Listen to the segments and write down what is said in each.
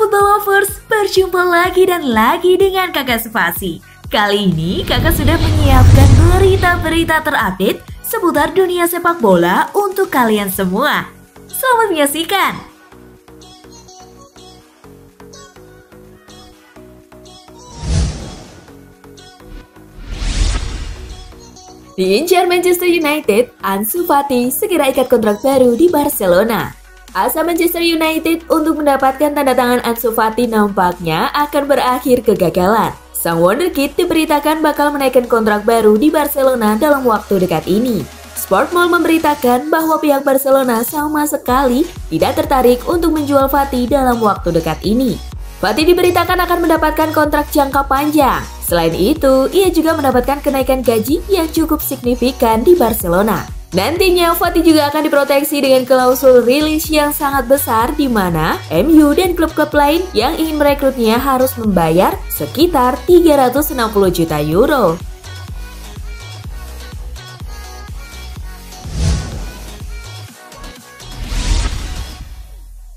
Football Lovers, berjumpa lagi dan lagi dengan Kakak Spasi. Kali ini Kakak sudah menyiapkan berita-berita terupdate seputar dunia sepak bola untuk kalian semua. Selamat menyaksikan! Diincar Manchester United, Ansu Fati segera ikat kontrak baru di Barcelona. Asa Manchester United untuk mendapatkan tanda tangan Ansu Fati nampaknya akan berakhir kegagalan. Sang wonderkid diberitakan bakal menaikkan kontrak baru di Barcelona dalam waktu dekat ini. Sportmall memberitakan bahwa pihak Barcelona sama sekali tidak tertarik untuk menjual Fati dalam waktu dekat ini. Fati diberitakan akan mendapatkan kontrak jangka panjang. Selain itu, ia juga mendapatkan kenaikan gaji yang cukup signifikan di Barcelona. Nantinya, Fati juga akan diproteksi dengan klausul rilis yang sangat besar di mana MU dan klub-klub lain yang ingin merekrutnya harus membayar sekitar 360 juta euro.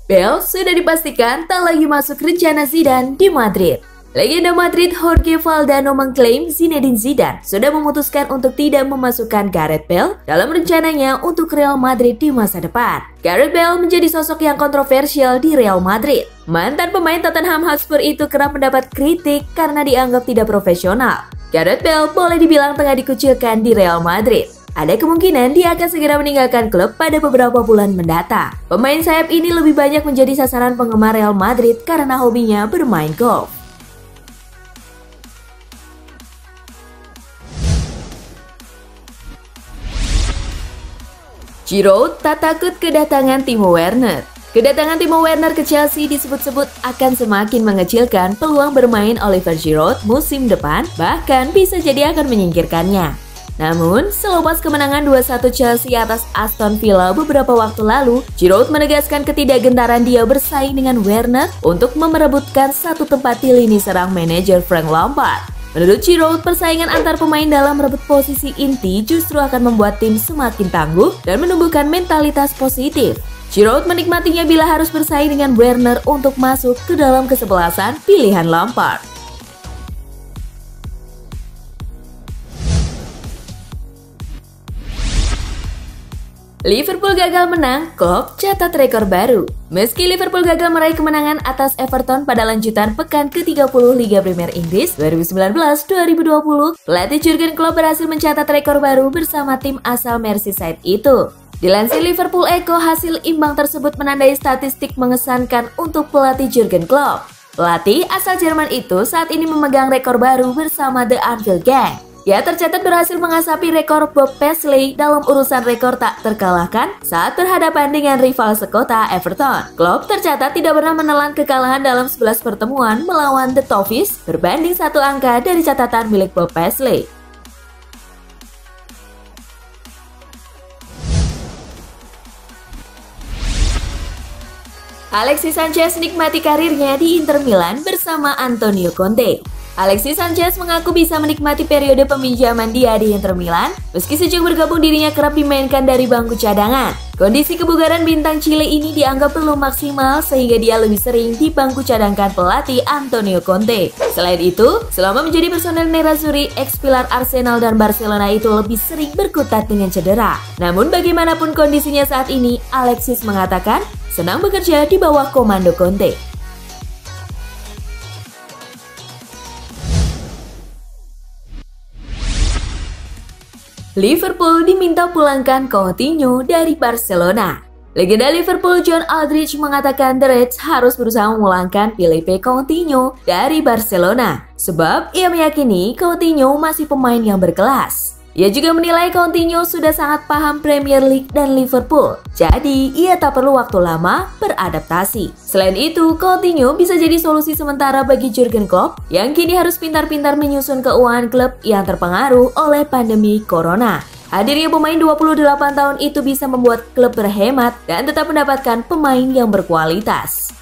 Bale sudah dipastikan tak lagi masuk rencana Zidane di Madrid. Legenda Madrid Jorge Valdano mengklaim Zinedine Zidane sudah memutuskan untuk tidak memasukkan Gareth Bale dalam rencananya untuk Real Madrid di masa depan. Gareth Bale menjadi sosok yang kontroversial di Real Madrid. Mantan pemain Tottenham Hotspur itu kerap mendapat kritik karena dianggap tidak profesional. Gareth Bale boleh dibilang tengah dikucilkan di Real Madrid. Ada kemungkinan dia akan segera meninggalkan klub pada beberapa bulan mendatang. Pemain sayap ini lebih banyak menjadi sasaran penggemar Real Madrid karena hobinya bermain golf. Giroud tak takut kedatangan Timo Werner. Kedatangan Timo Werner ke Chelsea disebut-sebut akan semakin mengecilkan peluang bermain Oliver Giroud musim depan, bahkan bisa jadi akan menyingkirkannya. Namun, selepas kemenangan 2-1 Chelsea atas Aston Villa beberapa waktu lalu, Giroud menegaskan ketidakgentaran dia bersaing dengan Werner untuk memerebutkan satu tempat di lini serang manajer Frank Lampard. Menurut Giroud, persaingan antar pemain dalam merebut posisi inti justru akan membuat tim semakin tangguh dan menumbuhkan mentalitas positif. Giroud menikmatinya bila harus bersaing dengan Werner untuk masuk ke dalam kesebelasan pilihan Lampard. Liverpool gagal menang, Klopp catat rekor baru. Meski Liverpool gagal meraih kemenangan atas Everton pada lanjutan pekan ke-30 Liga Premier Inggris 2019-2020, pelatih Jurgen Klopp berhasil mencatat rekor baru bersama tim asal Merseyside itu. Dilansir Liverpool Echo, hasil imbang tersebut menandai statistik mengesankan untuk pelatih Jurgen Klopp. Pelatih asal Jerman itu saat ini memegang rekor baru bersama The Anfield Gang. Ia tercatat berhasil mengasapi rekor Bob Paisley dalam urusan rekor tak terkalahkan saat berhadapan dengan rival sekota Everton. Klopp tercatat tidak pernah menelan kekalahan dalam 11 pertemuan melawan The Toffees berbanding satu angka dari catatan milik Bob Paisley. Alexis Sanchez nikmati karirnya di Inter Milan bersama Antonio Conte. Alexis Sanchez mengaku bisa menikmati periode peminjaman dia di Inter Milan, meski sejak bergabung dirinya kerap dimainkan dari bangku cadangan. Kondisi kebugaran bintang Chile ini dianggap belum maksimal sehingga dia lebih sering di bangku cadangkan pelatih Antonio Conte. Selain itu, selama menjadi personel Nerazzurri, ex-pilar Arsenal dan Barcelona itu lebih sering berkutat dengan cedera. Namun bagaimanapun kondisinya saat ini, Alexis mengatakan senang bekerja di bawah komando Conte. Liverpool diminta pulangkan Coutinho dari Barcelona. Legenda Liverpool John Aldridge mengatakan The Reds harus berusaha memulangkan Philippe Coutinho dari Barcelona sebab ia meyakini Coutinho masih pemain yang berkelas. Ia juga menilai Coutinho sudah sangat paham Premier League dan Liverpool, jadi ia tak perlu waktu lama beradaptasi. Selain itu, Coutinho bisa jadi solusi sementara bagi Jurgen Klopp yang kini harus pintar-pintar menyusun keuangan klub yang terpengaruh oleh pandemi corona. Hadirnya pemain 28 tahun itu bisa membuat klub berhemat dan tetap mendapatkan pemain yang berkualitas.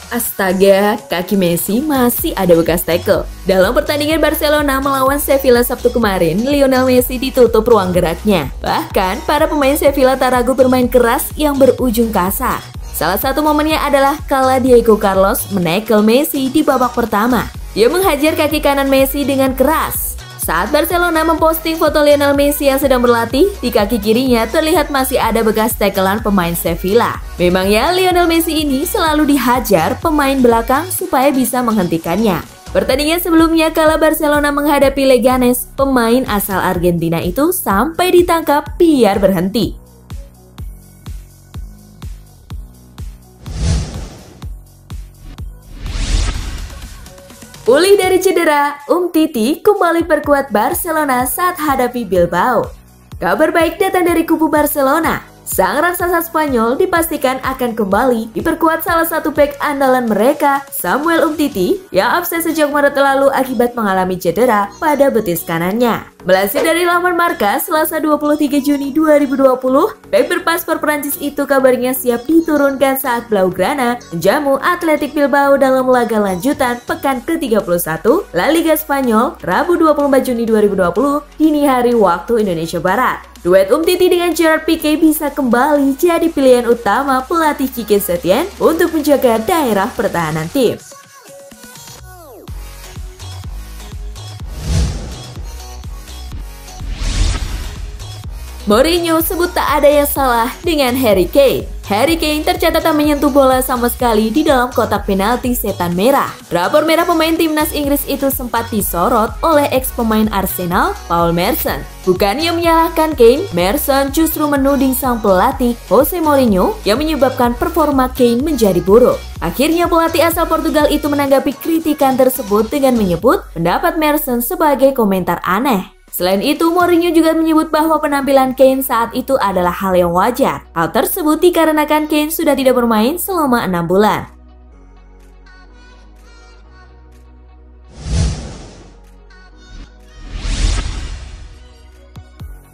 Astaga, kaki Messi masih ada bekas tackle. Dalam pertandingan Barcelona melawan Sevilla Sabtu kemarin, Lionel Messi ditutup ruang geraknya. Bahkan, para pemain Sevilla tak ragu bermain keras yang berujung kasar. Salah satu momennya adalah kala Diego Carlos menekel Messi di babak pertama. Dia menghajar kaki kanan Messi dengan keras. Saat Barcelona memposting foto Lionel Messi yang sedang berlatih, di kaki kirinya terlihat masih ada bekas tacklean pemain Sevilla. Memangnya Lionel Messi ini selalu dihajar pemain belakang supaya bisa menghentikannya. Pertandingan sebelumnya kala Barcelona menghadapi Leganes, pemain asal Argentina itu sampai ditangkap biar berhenti. Pulih dari cedera, Umtiti kembali perkuat Barcelona saat hadapi Bilbao. Kabar baik datang dari kubu Barcelona. Sang raksasa Spanyol dipastikan akan kembali diperkuat salah satu bek andalan mereka, Samuel Umtiti, yang absen sejak Maret lalu akibat mengalami cedera pada betis kanannya. Melansir dari laman Marca, Selasa 23 Juni 2020, bek berpaspor Prancis itu kabarnya siap diturunkan saat Blaugrana menjamu Athletic Bilbao dalam laga lanjutan pekan ke-31 La Liga Spanyol, Rabu 24 Juni 2020, dini hari waktu Indonesia Barat. Duet Umtiti dengan Gerard Piqué bisa kembali jadi pilihan utama pelatih Quique Setien untuk menjaga daerah pertahanan tim. Mourinho sebut tak ada yang salah dengan Harry Kane. Harry Kane tercatat tak menyentuh bola sama sekali di dalam kotak penalti setan merah. Rapor merah pemain timnas Inggris itu sempat disorot oleh ex-pemain Arsenal, Paul Merson. Bukannya menyalahkan Kane, Merson justru menuding sang pelatih Jose Mourinho yang menyebabkan performa Kane menjadi buruk. Akhirnya pelatih asal Portugal itu menanggapi kritikan tersebut dengan menyebut pendapat Merson sebagai komentar aneh. Selain itu, Mourinho juga menyebut bahwa penampilan Kane saat itu adalah hal yang wajar. Hal tersebut dikarenakan Kane sudah tidak bermain selama 6 bulan.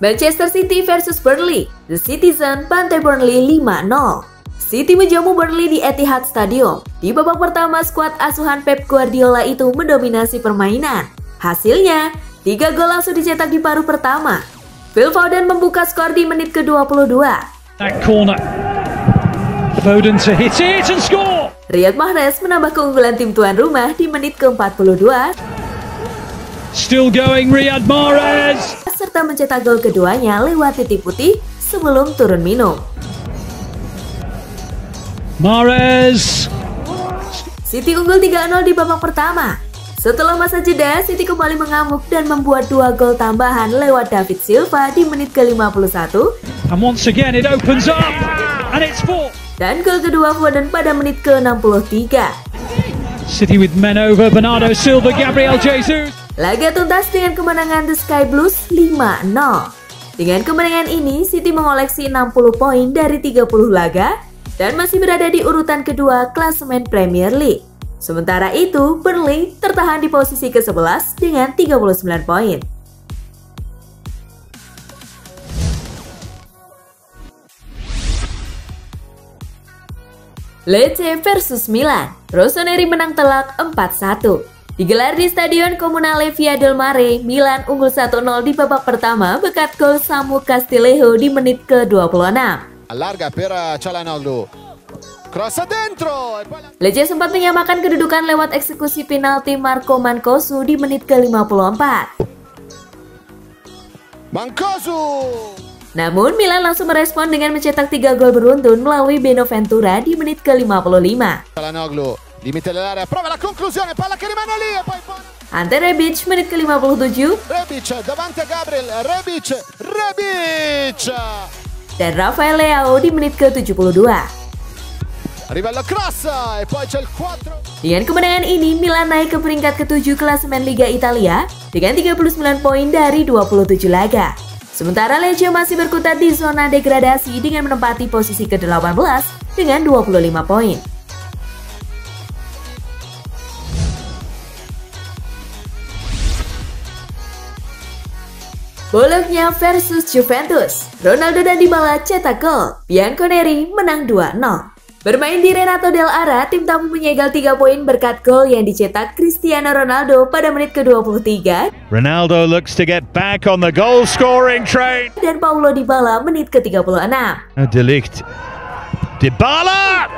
Manchester City versus Burnley. The Citizen bantai Burnley 5-0. City menjamu Burnley di Etihad Stadium. Di babak pertama, skuad asuhan Pep Guardiola itu mendominasi permainan. Hasilnya, 3 gol langsung dicetak di paruh pertama. Phil Foden membuka skor di menit ke-22. Riyad Mahrez menambah keunggulan tim tuan rumah di menit ke-42. Still going Riyad Mahrez. Serta mencetak gol keduanya lewat titik putih sebelum turun minum. Mahrez. City unggul 3-0 di babak pertama. Setelah masa jeda, City kembali mengamuk dan membuat 2 gol tambahan lewat David Silva di menit ke-51. And once again it opens up and it's 4. Dan gol kedua Foden pada menit ke-63. City with men over Bernardo Silva, Gabriel Jesus. Laga tuntas dengan kemenangan The Sky Blues 5-0. Dengan kemenangan ini, City mengoleksi 60 poin dari 30 laga dan masih berada di urutan kedua klasemen Premier League. Sementara itu, Burnley tertahan di posisi ke-11 dengan 39 poin. Lecce versus Milan. Rossoneri menang telak 4-1. Digelar di Stadion Comunale Via del Mare, Milan unggul 1-0 di babak pertama berkat gol Samu Castillejo di menit ke-26. Allarga per Çalhanoğlu. Cross dentro. Lecce sempat menyamakan kedudukan lewat eksekusi penalti Marco Mancosu di menit ke-54. Mancosu. Namun Milan langsung merespon dengan mencetak 3 gol beruntun melalui Bonaventura di menit ke-55. Çalhanoğlu, limite dell'area, prova la conclusione, palla che rimane lì e poi Ante Rebic menit ke-57. Rebic davanti a Gabriel, Rebic. Dan Rafael Leao di menit ke-72. Arriva il cross e poi c'è il 4. Dengan kemenangan ini, Milan naik ke peringkat ke-7 klasemen Liga Italia dengan 39 poin dari 27 laga. Sementara Lecce masih berkutat di zona degradasi dengan menempati posisi ke-18 dengan 25 poin. Bologna versus Juventus. Ronaldo dan Dybala cetak gol. Bianconeri menang 2-0. Bermain di Renato Del Ara, tim tamu menyegel 3 poin berkat gol yang dicetak Cristiano Ronaldo pada menit ke-23. Ronaldo looks to get back on the goal scoring train. Dan Paulo Dybala menit ke-36. De Ligt. Dybala!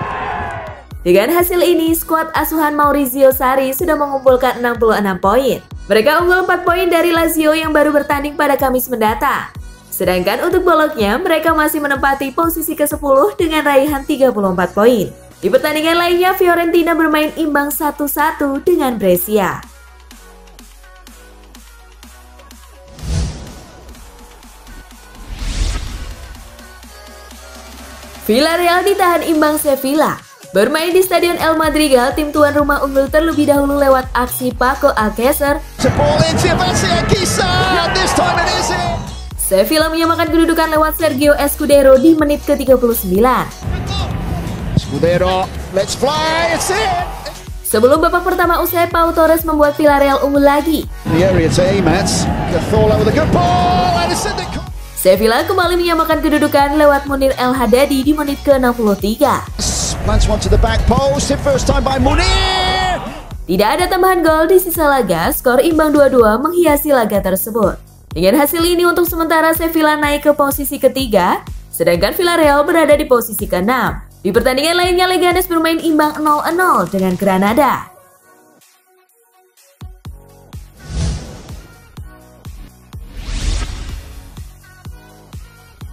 Dengan hasil ini, skuad asuhan Maurizio Sarri sudah mengumpulkan 66 poin. Mereka unggul 4 poin dari Lazio yang baru bertanding pada Kamis mendatang. Sedangkan untuk Bologna, mereka masih menempati posisi ke-10 dengan raihan 34 poin. Di pertandingan lainnya, Fiorentina bermain imbang 1-1 dengan Brescia. Villarreal ditahan imbang Sevilla. Bermain di Stadion El Madrigal, tim tuan rumah unggul terlebih dahulu lewat aksi Paco Alcácer. Sevilla menyamakan kedudukan lewat Sergio Escudero di menit ke-39. Escudero, let's fly, it's in! Sebelum babak pertama usai, Pau Torres membuat Villarreal unggul lagi. Sevilla kembali menyamakan kedudukan lewat Munir El Haddadi di menit ke-63. Tidak ada tambahan gol di sisa laga, skor imbang 2-2 menghiasi laga tersebut. Dengan hasil ini untuk sementara Sevilla naik ke posisi ketiga, sedangkan Villarreal berada di posisi ke-6. Di pertandingan lainnya, Leganes bermain imbang 0-0 dengan Granada.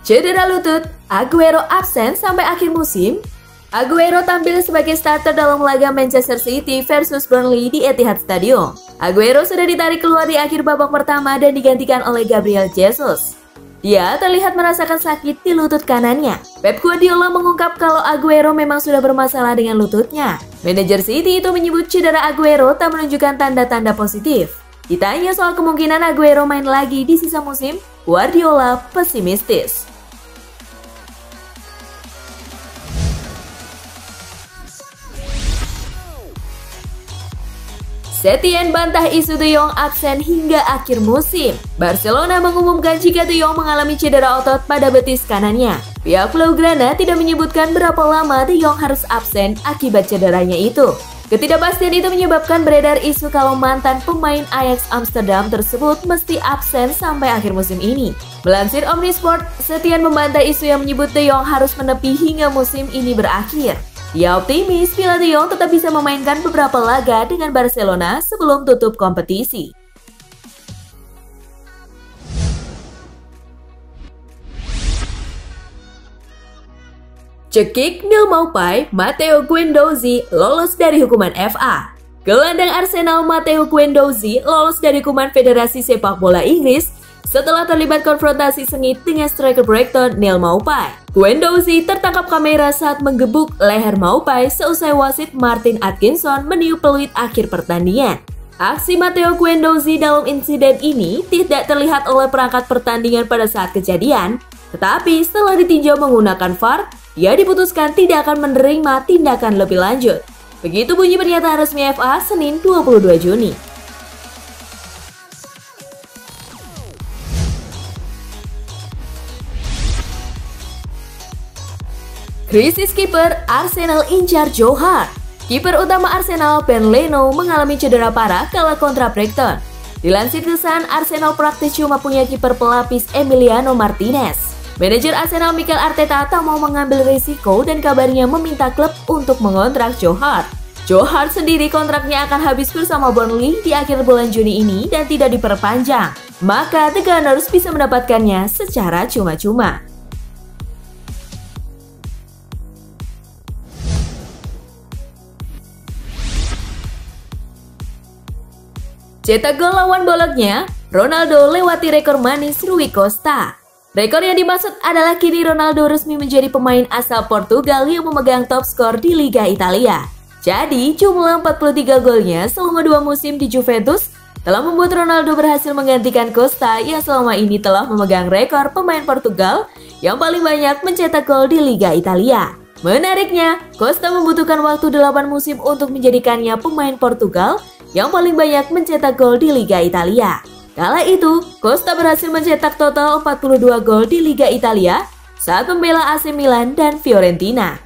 Cedera lutut, Aguero absen sampai akhir musim. Aguero tampil sebagai starter dalam laga Manchester City versus Burnley di Etihad Stadium. Aguero sudah ditarik keluar di akhir babak pertama dan digantikan oleh Gabriel Jesus. Dia terlihat merasakan sakit di lutut kanannya. Pep Guardiola mengungkap kalau Aguero memang sudah bermasalah dengan lututnya. Manajer City itu menyebut cedera Aguero tak menunjukkan tanda-tanda positif. Ditanya soal kemungkinan Aguero main lagi di sisa musim, Guardiola pesimistis. Setien bantah isu De Jong absen hingga akhir musim. Barcelona mengumumkan jika De Jong mengalami cedera otot pada betis kanannya. Pihak Blaugrana tidak menyebutkan berapa lama De Jong harus absen akibat cederanya itu. Ketidakpastian itu menyebabkan beredar isu kalau mantan pemain Ajax Amsterdam tersebut mesti absen sampai akhir musim ini. Melansir Omnisport, Setien membantah isu yang menyebut De Jong harus menepi hingga musim ini berakhir. Dia optimis bila De Jong tetap bisa memainkan beberapa laga dengan Barcelona sebelum tutup kompetisi. Cekik Neil Maupay, Matteo Guendouzi lolos dari hukuman FA. Gelandang Arsenal Matteo Guendouzi lolos dari hukuman Federasi Sepak Bola Inggris setelah terlibat konfrontasi sengit dengan striker Brighton Neil Maupay. Guendouzi tertangkap kamera saat menggebuk leher Maupay seusai wasit Martin Atkinson meniup peluit akhir pertandingan. Aksi Matteo Guendouzi dalam insiden ini tidak terlihat oleh perangkat pertandingan pada saat kejadian, tetapi setelah ditinjau menggunakan VAR, ia diputuskan tidak akan menerima tindakan lebih lanjut. Begitu bunyi pernyataan resmi FA Senin 22 Juni. Krisis kiper, Arsenal incar Joe Hart. Kiper utama Arsenal Ben Leno mengalami cedera parah kala kontra Brighton. Dilansir The Sun, Arsenal praktis cuma punya kiper pelapis Emiliano Martinez. Manajer Arsenal Mikel Arteta tak mau mengambil risiko dan kabarnya meminta klub untuk mengontrak Joe Hart. Joe Hart sendiri kontraknya akan habis bersama Burnley di akhir bulan Juni ini dan tidak diperpanjang. Maka The Gunners bisa mendapatkannya secara cuma-cuma. Cetak gol lawan Bologna, Ronaldo lewati rekor manis Rui Costa. Rekor yang dimaksud adalah kini Ronaldo resmi menjadi pemain asal Portugal yang memegang top skor di Liga Italia. Jadi, jumlah 43 golnya selama 2 musim di Juventus telah membuat Ronaldo berhasil menggantikan Costa yang selama ini telah memegang rekor pemain Portugal yang paling banyak mencetak gol di Liga Italia. Menariknya, Costa membutuhkan waktu 8 musim untuk menjadikannya pemain Portugal yang paling banyak mencetak gol di Liga Italia. Kala itu, Costa berhasil mencetak total 42 gol di Liga Italia saat membela AC Milan dan Fiorentina.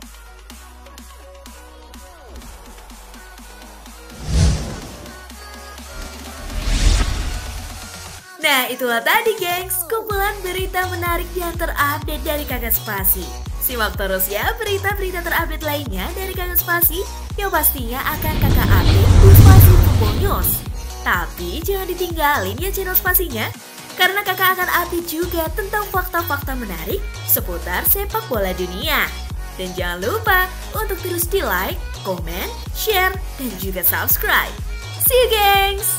Nah, itulah tadi gengs, kumpulan berita menarik yang terupdate dari Kakak Spasi. Simak terus ya berita-berita terupdate lainnya dari Kakak Spasi yang pastinya akan Kakak update di Spasi Football News. Tapi jangan ditinggalin ya channel Spasinya, karena Kakak akan update juga tentang fakta-fakta menarik seputar sepak bola dunia. Dan jangan lupa untuk terus di like, komen, share, dan juga subscribe. See you gengs!